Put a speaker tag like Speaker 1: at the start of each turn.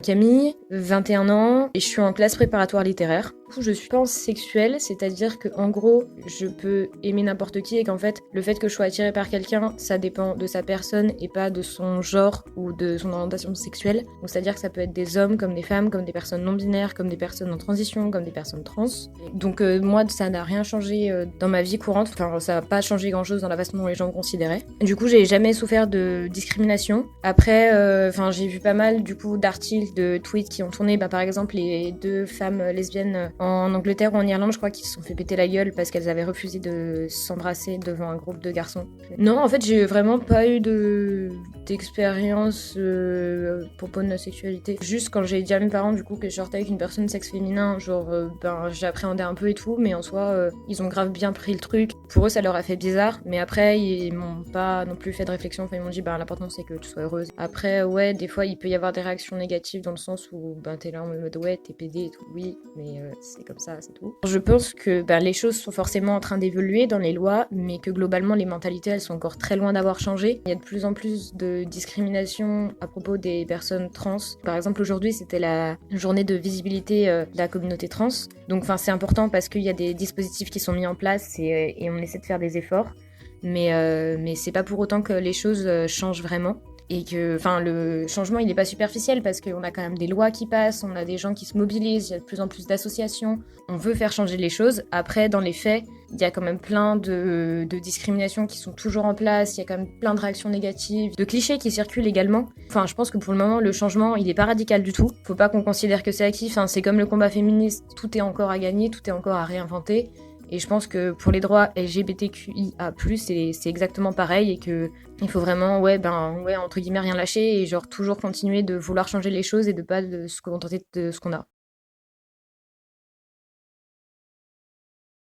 Speaker 1: Camille, 21 ans, et je suis en classe préparatoire littéraire. Du coup, je suis pansexuelle, c'est-à-dire que en gros, je peux aimer n'importe qui et qu'en fait, le fait que je sois attirée par quelqu'un, ça dépend de sa personne et pas de son genre ou de son orientation sexuelle. Donc, c'est-à-dire que ça peut être des hommes comme des femmes, comme des personnes non binaires, comme des personnes en transition, comme des personnes trans. Donc, moi, ça n'a rien changé dans ma vie courante. Enfin, ça n'a pas changé grand-chose dans la façon dont les gens me considéraient. Du coup, j'ai jamais souffert de discrimination. Après, j'ai vu pas mal du coup d'articles, de tweets qui ont tourné. Par exemple, les 2 femmes lesbiennes en Angleterre ou en Irlande, je crois, qui se sont fait péter la gueule parce qu'elles avaient refusé de s'embrasser devant un groupe de garçons. Non, en fait, j'ai vraiment pas eu d'expérience à propos de la sexualité. Juste quand j'ai dit à mes parents du coup que je sortais avec une personne de sexe féminin, j'appréhendais un peu et tout, mais en soi, ils ont grave bien pris le truc. Pour eux, ça leur a fait bizarre, mais après, ils m'ont pas non plus fait de réflexion. Enfin, ils m'ont dit, l'important c'est que tu sois heureuse. Après, ouais, des fois, il peut y avoir des réactions négatives dans le sens où t'es là en mode ouais, t'es pédé et tout, oui, mais c'est comme ça, c'est tout. Je pense que les choses sont forcément en train d'évoluer dans les lois, mais que globalement, les mentalités, elles sont encore très loin d'avoir changé. Il y a de plus en plus de discrimination à propos des personnes trans. Par exemple, aujourd'hui, c'était la journée de visibilité de la communauté trans. Donc, c'est important parce qu'il y a des dispositifs qui sont mis en place et on essaie de faire des efforts. Mais c'est pas pour autant que les choses changent vraiment. Et que, le changement, il est pas superficiel parce qu'on a quand même des lois qui passent, on a des gens qui se mobilisent, il y a de plus en plus d'associations. On veut faire changer les choses. Après, dans les faits, il y a quand même plein de discriminations qui sont toujours en place, il y a quand même plein de réactions négatives, de clichés qui circulent également. Je pense que pour le moment, le changement, il est pas radical du tout. Faut pas qu'on considère que c'est acquis. C'est comme le combat féministe, tout est encore à gagner, tout est encore à réinventer. Et je pense que pour les droits LGBTQIA+, c'est exactement pareil et que il faut vraiment, entre guillemets, rien lâcher et toujours continuer de vouloir changer les choses et de pas de se contenter de ce qu'on a.